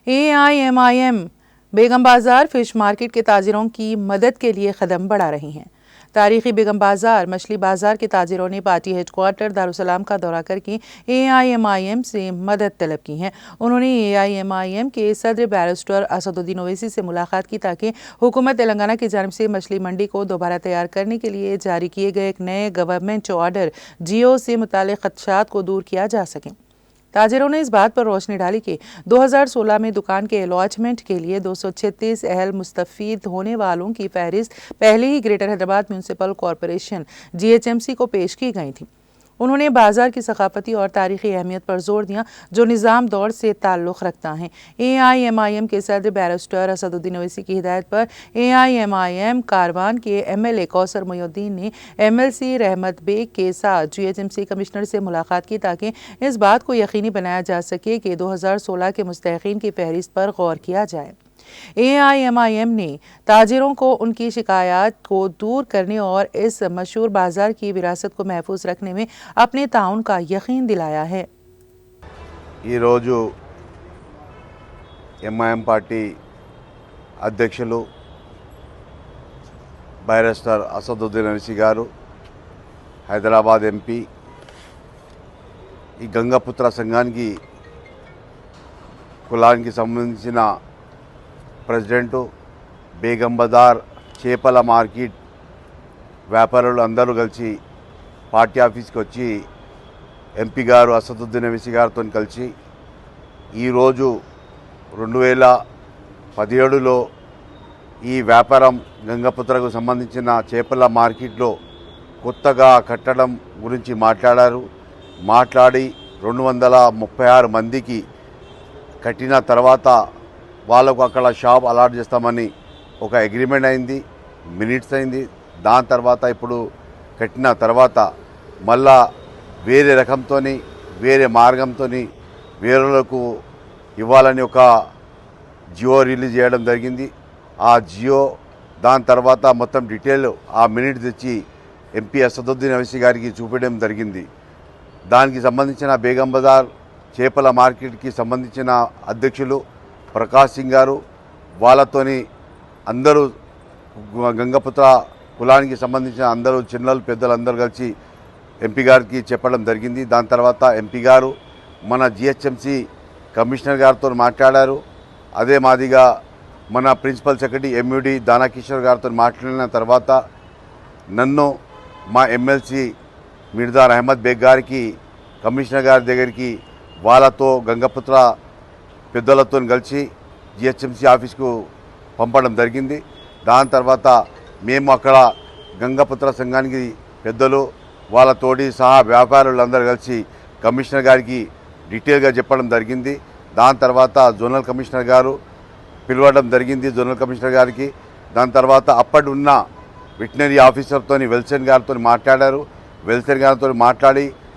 AIMIM बेगम बाजार fish market के ताजिरों की मदद के लिए कदम बढ़ा रही हैं। तारीखी बेगम बाजार मछली बाजार के ताजिरों ने पार्टी हेडक्वार्टर दारुसलाम का दौरा करके AIMIM से मदद तलब की है। उन्होंने AIMIM के सदर बैरिस्टर असदुद्दीन ओवैसी से मुलाकात की ताकि हुकूमत तेलंगाना की जानिब से मछली मंडी को दोबारा तैयार करने के लिए जारी किए गए एक नए गवर्नमेंट ऑर्डर GO से मुताल्लिक़ खदशात को दूर किया जा सके। ताजिरों ने इस बात पर रोशनी डाली कि 2016 में दुकान के अलॉटमेंट के लिए 236 अहल मुस्तफ़ीद होने वालों की फहरिस्त पहले ही greater Hyderabad municipal corporation GHMC को पेश की गई थी। उन्होंने बाजार की सकाफती और तारीखी अहमियत पर जोर दिया जो निज़ाम दौर से ताल्लुक़ रखता है। AIMIM के सदर बैरिस्टर असदुद्दीन ओवैसी की हिदायत पर AIMIM कारवान के MLA कौसर मोइनुद्दीन ने MLC रहमत बेग के साथ GHMC कमिश्नर से मुलाकात की ताकि इस बात को यकीनी बनाया जा सके कि 2016 के मुस्तहिक़ीन की फहरिस्त पर गौर किया जाए। AIMIM ने ताजिरों को उनकी शिकायत को दूर करने और इस मशहूर बाजार की विरासत को महफूज रखने में अपने ताउन का यकीन दिलाया है। MIM पार्टी अध्यक्षुलु बैरिस्टर असदुद्दीन ओवैसी गारू हैदराबाद MP ఈ గంగపుత్ర సంఘానికి కులానికి సంబంధించిన ప్రెసిడెంట్ బేగం బజార్ చేపల మార్కెట్ వ్యాపారులు అందరూ కలిసి పార్టీ ఆఫీస్కి వచ్చి MP గారు అసదుద్దీన్ ఓవైసీ గారితో కలిసి ఈరోజు 2017లో ఈ వ్యాపారం గంగపుత్రకు సంబంధించిన చేపల మార్కెట్లో కొత్తగా కట్టడం గురించి మాట్లాడి 236 మందికి కట్టిన తర్వాత వాళ్ళకు అక్కడ షాప్ అలాట్ చేస్తామని ఒక అగ్రిమెంట్ అయింది, మినిట్స్ అయింది. దాని తర్వాత ఇప్పుడు కట్టిన తర్వాత మళ్ళా వేరే రకంతో వేరే మార్గంతో వేరేలకు ఇవ్వాలని ఒక జియో రిలీజ్ చేయడం జరిగింది. ఆ జియో దాని తర్వాత మొత్తం డీటెయిల్ ఆ మినిట్ తెచ్చి MP అసదుద్దీన్ ఓవైసీ గారికి చూపించడం జరిగింది. దానికి సంబంధించిన బేగం బజార్ చేపల మార్కెట్కి సంబంధించిన అధ్యక్షులు ప్రకాష్ సింగ్ గారు వాళ్ళతోని అందరూ గంగపుత్ర కులానికి సంబంధించిన అందరూ చిన్నలు పెద్దలు అందరూ కలిసి MP గారికి చెప్పడం జరిగింది. దాని తర్వాత MP గారు మన GHMC కమిషనర్ గారితో మాట్లాడారు. అదే మాదిగా మన ప్రిన్సిపల్ సెక్రటరీ MUD దానాకిషోర్ గారితో మాట్లాడిన తర్వాత నన్ను మా MLC మిర్జా అహ్మద్ బేగ్ గారికి కమిషనర్ గారి దగ్గరికి వాళ్ళతో గంగపుత్ర పెద్దలతో కలిసి GHMC ఆఫీస్కు పంపడం జరిగింది. దాని తర్వాత మేము అక్కడ గంగపుత్ర సంఘానికి పెద్దలు వాళ్ళతోటి సహా వ్యాపారులందరూ కలిసి కమిషనర్ గారికి డీటెయిల్గా చెప్పడం జరిగింది. దాని తర్వాత జోనల్ కమిషనర్ గారు పిలవడం జరిగింది జోనల్ కమిషనర్ గారికి. దాని తర్వాత అప్పటి ఉన్న వెటనరీ ఆఫీసర్తో వెల్సన్ గారితో మాట్లాడారు. వెల్సన్ గారితో మాట్లాడి